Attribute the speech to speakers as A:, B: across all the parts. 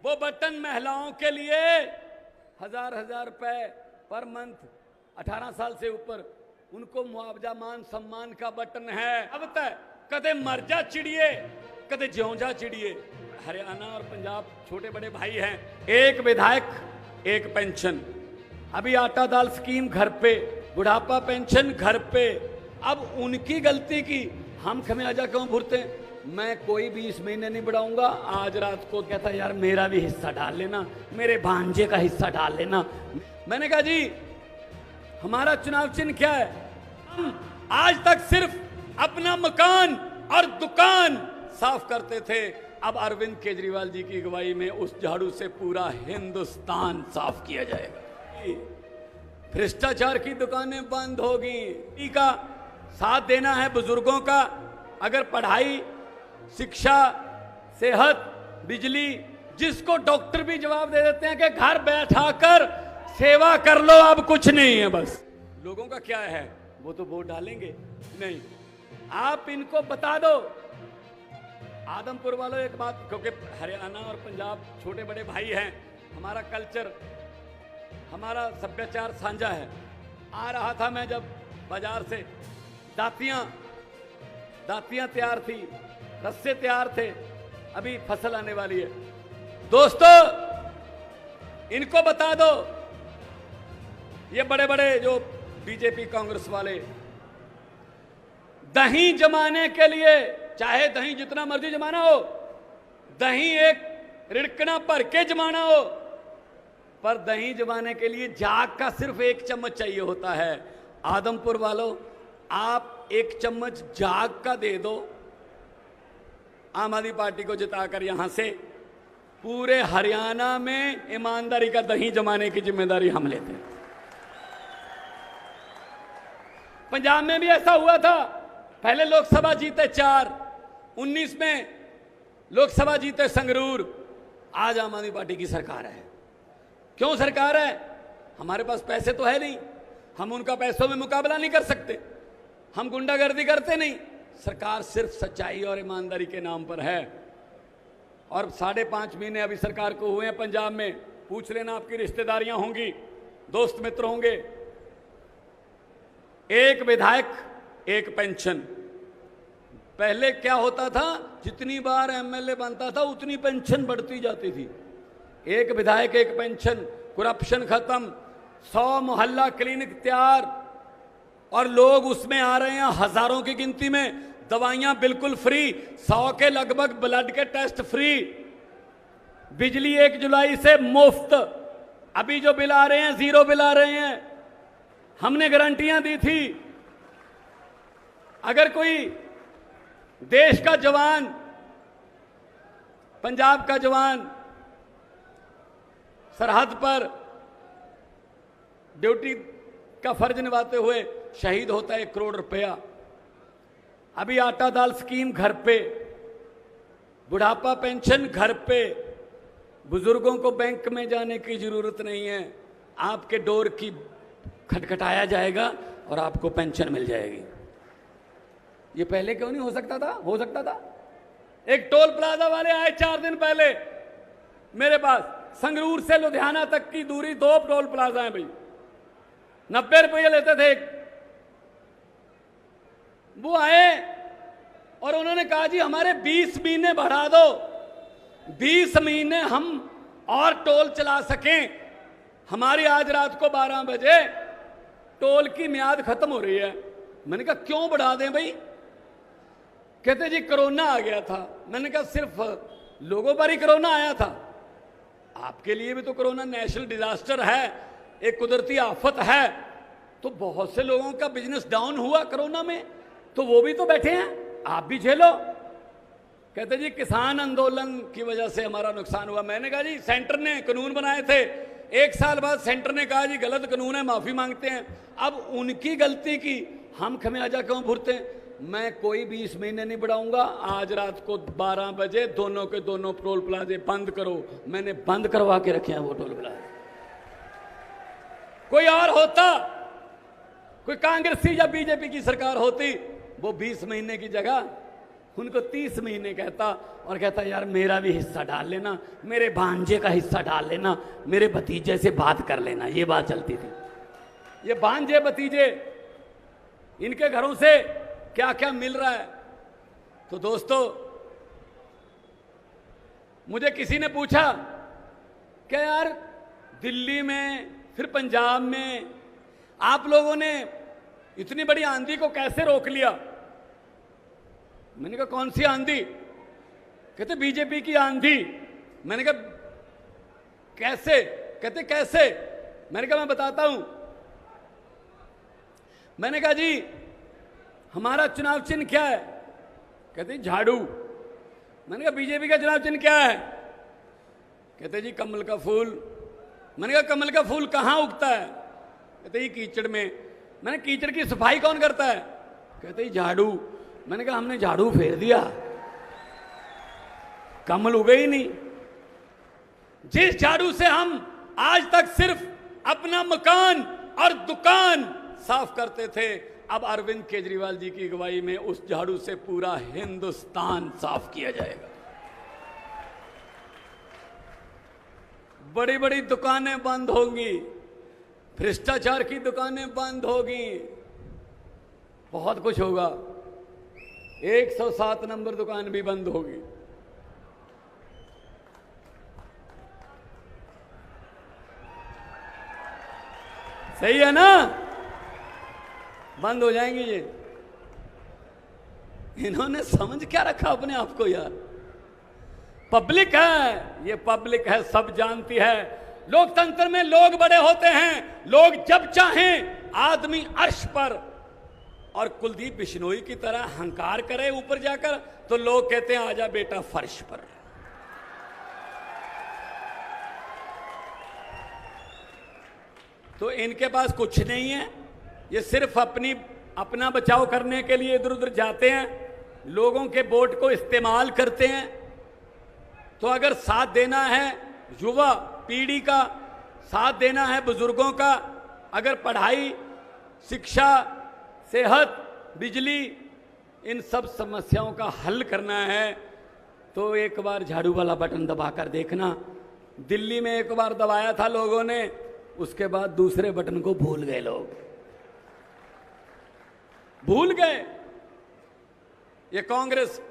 A: वो बटन महिलाओं के लिए 1000 रुपए पर मंथ 18 साल से ऊपर उनको मुआवजा मान सम्मान का बटन है। अब तक कदे मर जा चिड़िए कदे ज्यों जा चिड़िए। हरियाणा और पंजाब छोटे बड़े भाई हैं। एक विधायक एक पेंशन, अभी आटा दाल स्कीम घर पे, बुढ़ापा पेंशन घर पे। अब उनकी गलती की हम खमियाजा क्यों भुगते? मैं कोई भी इस महीने नहीं बढ़ाऊंगा। आज रात को कहता यार मेरा भी हिस्सा डाल लेना, मेरे भांजे का हिस्सा डाल लेना। मैंने कहा जी हमारा चुनाव चिन्ह क्या है? हम आज तक सिर्फ अपना मकान और दुकान साफ करते थे, अब अरविंद केजरीवाल जी की अगुवाई में उस झाड़ू से पूरा हिंदुस्तान साफ किया जाएगा। भ्रष्टाचार की दुकानें बंद होगी। का साथ देना है बुजुर्गों का। अगर पढ़ाई, शिक्षा, सेहत, बिजली, जिसको डॉक्टर भी जवाब दे देते हैं कि घर बैठाकर सेवा कर लो, अब कुछ नहीं है। बस लोगों का क्या है, वो तो वोट डालेंगे नहीं। आप इनको बता दो। आदमपुर वालों एक बात, क्योंकि हरियाणा और पंजाब छोटे बड़े भाई हैं, हमारा कल्चर, हमारा सभ्याचार साझा है। आ रहा था मैं जब बाजार से, दातियां तैयार थी, रस्से तैयार थे, अभी फसल आने वाली है। दोस्तों इनको बता दो, ये बड़े बड़े जो बीजेपी कांग्रेस वाले दही जमाने के लिए, चाहे दही जितना मर्जी जमाना हो, दही एक रिड़कना भर के जमाना हो, पर दही जमाने के लिए झाग का सिर्फ 1 चम्मच चाहिए होता है। आदमपुर वालों आप 1 चम्मच झाग का दे दो, आम आदमी पार्टी को जिताकर यहां से पूरे हरियाणा में ईमानदारी का दही जमाने की जिम्मेदारी हम लेते हैं। पंजाब में भी ऐसा हुआ था, पहले लोकसभा जीते 4, 19 में लोकसभा जीते संगरूर। आज आम आदमी पार्टी की सरकार है। क्यों सरकार है? हमारे पास पैसे तो है नहीं, हम उनका पैसों में मुकाबला नहीं कर सकते, हम गुंडागर्दी करते नहीं। सरकार सिर्फ सच्चाई और ईमानदारी के नाम पर है। और 5.5 महीने अभी सरकार को हुए हैं पंजाब में। पूछ लेना, आपकी रिश्तेदारियां होंगी, दोस्त मित्र होंगे। एक विधायक एक पेंशन। पहले क्या होता था, जितनी बार एमएलए बनता था उतनी पेंशन बढ़ती जाती थी। एक विधायक एक पेंशन, करप्शन खत्म, 100 मोहल्ला क्लिनिक तैयार, और लोग उसमें आ रहे हैं हजारों की गिनती में। दवाइयां बिल्कुल फ्री, 100 के लगभग ब्लड के टेस्ट फ्री। बिजली 1 जुलाई से मुफ्त। अभी जो बिल आ रहे हैं 0 बिल आ रहे हैं। हमने गारंटियां दी थी, अगर कोई देश का जवान, पंजाब का जवान सरहद पर ड्यूटी का फर्ज निभाते हुए शहीद होता है, 1 करोड़ रुपया। अभी आटा दाल स्कीम घर पे, बुढ़ापा पेंशन घर पे। बुजुर्गों को बैंक में जाने की जरूरत नहीं है, आपके डोर की खटखटाया जाएगा और आपको पेंशन मिल जाएगी। ये पहले क्यों नहीं हो सकता था? हो सकता था। एक टोल प्लाजा वाले आए 4 दिन पहले मेरे पास, संगरूर से लुधियाना तक की दूरी 2 टोल प्लाजा है भाई, 90 रुपये लेते थे। वो आए और उन्होंने कहा जी हमारे 20 महीने बढ़ा दो, 20 महीने हम और टोल चला सकें। हमारी आज रात को 12 बजे टोल की मियाद खत्म हो रही है। मैंने कहा क्यों बढ़ा दें भाई? कहते जी कोरोना आ गया था। मैंने कहा सिर्फ लोगों पर ही कोरोना आया था? आपके लिए भी तो कोरोना नेशनल डिजास्टर है, एक कुदरती आफत है। तो बहुत से लोगों का बिजनेस डाउन हुआ कोरोना में, तो वो भी तो बैठे हैं, आप भी झेलो। कहते जी किसान आंदोलन की वजह से हमारा नुकसान हुआ। मैंने कहा जी सेंटर ने कानून बनाए थे, 1 साल बाद सेंटर ने कहा जी गलत कानून है, माफी मांगते हैं। अब उनकी गलती की हम खमियाजा क्यों भुगते? मैं कोई भी इस महीने नहीं बढ़ाऊंगा। आज रात को 12 बजे दोनों के दोनों टोल प्लाजे बंद करो। मैंने बंद करवा के रखे हैं वो टोल प्लाजे। कोई और होता, कोई कांग्रेसी या बीजेपी की सरकार होती, वो 20 महीने की जगह उनको 30 महीने कहता और कहता यार मेरा भी हिस्सा डाल लेना, मेरे भांजे का हिस्सा डाल लेना, मेरे भतीजे से बात कर लेना। ये बात चलती थी। ये भांजे भतीजे इनके घरों से क्या क्या मिल रहा है। तो दोस्तों, मुझे किसी ने पूछा कि यार दिल्ली में फिर पंजाब में आप लोगों ने इतनी बड़ी आंधी को कैसे रोक लिया? मैंने कहा कौन सी आंधी? कहते बीजेपी की आंधी। मैंने कहा कैसे? कहते कैसे? मैंने कहा मैं बताता हूं। मैंने कहा जी हमारा चुनाव चिन्ह क्या है? कहते झाड़ू। मैंने कहा बीजेपी का चुनाव चिन्ह क्या है? कहते जी कमल का फूल। मैंने कहा कमल का फूल कहां उगता है? कहते ही कीचड़ में। मैंने कीचड़ की सफाई कौन करता है? कहते ही झाड़ू। मैंने कहा हमने झाड़ू फेर दिया, कमल उगे ही नहीं। जिस झाड़ू से हम आज तक सिर्फ अपना मकान और दुकान साफ करते थे, अब अरविंद केजरीवाल जी की अगुवाई में उस झाड़ू से पूरा हिंदुस्तान साफ किया जाएगा। बड़ी बड़ी दुकानें बंद होंगी, भ्रष्टाचार की दुकानें बंद होगी, बहुत कुछ होगा। 107 नंबर दुकान भी बंद होगी। सही है ना? बंद हो जाएंगे ये। इन्होंने समझ क्या रखा अपने आप को यार? पब्लिक है, ये पब्लिक है, सब जानती है। लोकतंत्र में लोग बड़े होते हैं। लोग जब चाहें आदमी अर्श पर और कुलदीप बिश्नोई की तरह हंकार करे ऊपर जाकर, तो लोग कहते हैं आजा बेटा फर्श पर। तो इनके पास कुछ नहीं है। ये सिर्फ अपना बचाव करने के लिए इधर उधर जाते हैं, लोगों के वोट को इस्तेमाल करते हैं। तो अगर साथ देना है युवा पीढ़ी का, साथ देना है बुजुर्गों का, अगर पढ़ाई, शिक्षा, सेहत, बिजली, इन सब समस्याओं का हल करना है, तो एक बार झाड़ू वाला बटन दबाकर देखना। दिल्ली में एक बार दबाया था लोगों ने, उसके बाद दूसरे बटन को भूल गए लोग, भूल गए। ये कांग्रेस,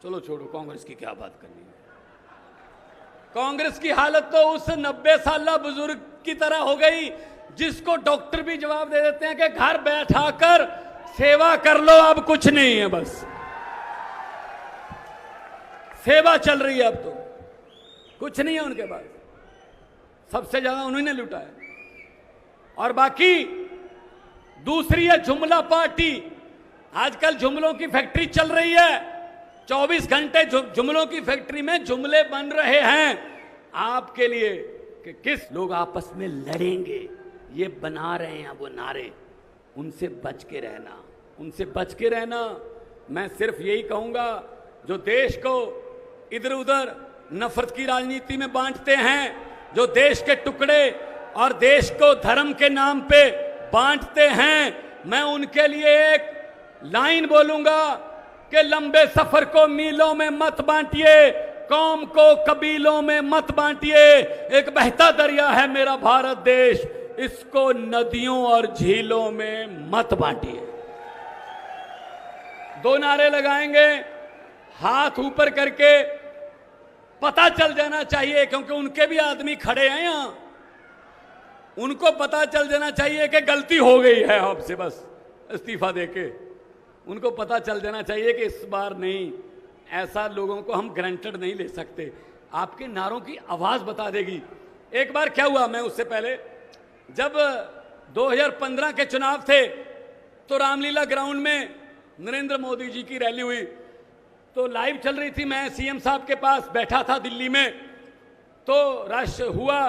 A: चलो छोड़ो कांग्रेस की क्या बात करनी है। कांग्रेस की हालत तो उस 90 साल बुजुर्ग की तरह हो गई जिसको डॉक्टर भी जवाब दे देते हैं कि घर बैठाकर सेवा कर लो, अब कुछ नहीं है, बस सेवा चल रही है, अब तो कुछ नहीं है उनके पास। सबसे ज्यादा उन्होंने लूटा है। और बाकी दूसरी है जुमला पार्टी। आजकल जुमलों की फैक्ट्री चल रही है, 24 घंटे जुमलों की फैक्ट्री में जुमले बन रहे हैं आपके लिए कि किस लोग आपस में लड़ेंगे, ये बना रहे हैं वो नारे। उनसे बच के रहना, उनसे बच के रहना। मैं सिर्फ यही कहूंगा, जो देश को इधर उधर नफरत की राजनीति में बांटते हैं, जो देश के टुकड़े और देश को धर्म के नाम पे बांटते हैं, मैं उनके लिए एक लाइन बोलूंगा कि लंबे सफर को मीलों में मत बांटिए, कौम को कबीलों में मत बांटिए। एक बहता दरिया है मेरा भारत देश, इसको नदियों और झीलों में मत बांटिए। 2 नारे लगाएंगे हाथ ऊपर करके, पता चल जाना चाहिए, क्योंकि उनके भी आदमी खड़े हैं यहां, उनको पता चल जाना चाहिए कि गलती हो गई है आपसे, बस इस्तीफा देके उनको पता चल जाना चाहिए कि इस बार नहीं, ऐसा लोगों को हम ग्रांटेड नहीं ले सकते। आपके नारों की आवाज बता देगी। एक बार क्या हुआ, मैं उससे पहले जब 2015 के चुनाव थे तो रामलीला ग्राउंड में नरेंद्र मोदी जी की रैली हुई, तो लाइव चल रही थी। मैं सीएम साहब के पास बैठा था दिल्ली में, तो रश हुआ,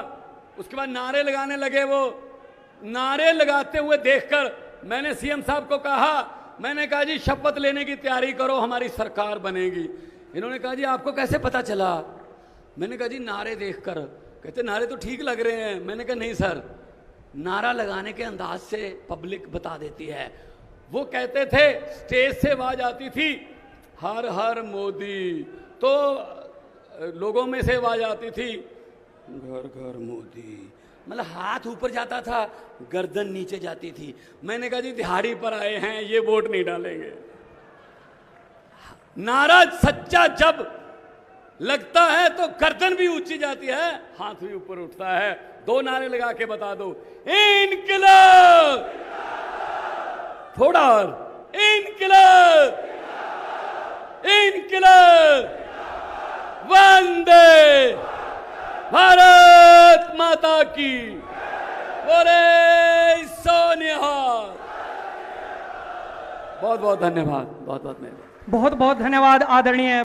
A: उसके बाद नारे लगाने लगे। वो नारे लगाते हुए देखकर मैंने सीएम साहब को कहा, मैंने कहा जी शपथ लेने की तैयारी करो, हमारी सरकार बनेगी। इन्होंने कहा जी आपको कैसे पता चला? मैंने कहा जी नारे देखकर। कहते नारे तो ठीक लग रहे हैं। मैंने कहा नहीं सर, नारा लगाने के अंदाज से पब्लिक बता देती है। वो कहते थे, स्टेज से आवाज आती थी हर हर मोदी। तो लोगों में से आवाज आती थी घर घर मोदी, मतलब हाथ ऊपर जाता था, गर्दन नीचे जाती थी। मैंने कहा जी दिहाड़ी पर आए हैं, ये वोट नहीं डालेंगे। नारा सच्चा जब लगता है तो गर्दन भी ऊंची जाती है, हाथ भी ऊपर उठता है। 2 नारे लगा के बता दो, इनकलाब, थोड़ा और, इनकलाब, इनकलाब, वंदे भारत माता की, बोले सोनिहाल। बहुत बहुत धन्यवाद, बहुत बहुत धन्यवाद।
B: बहुत बहुत धन्यवाद आदरणीय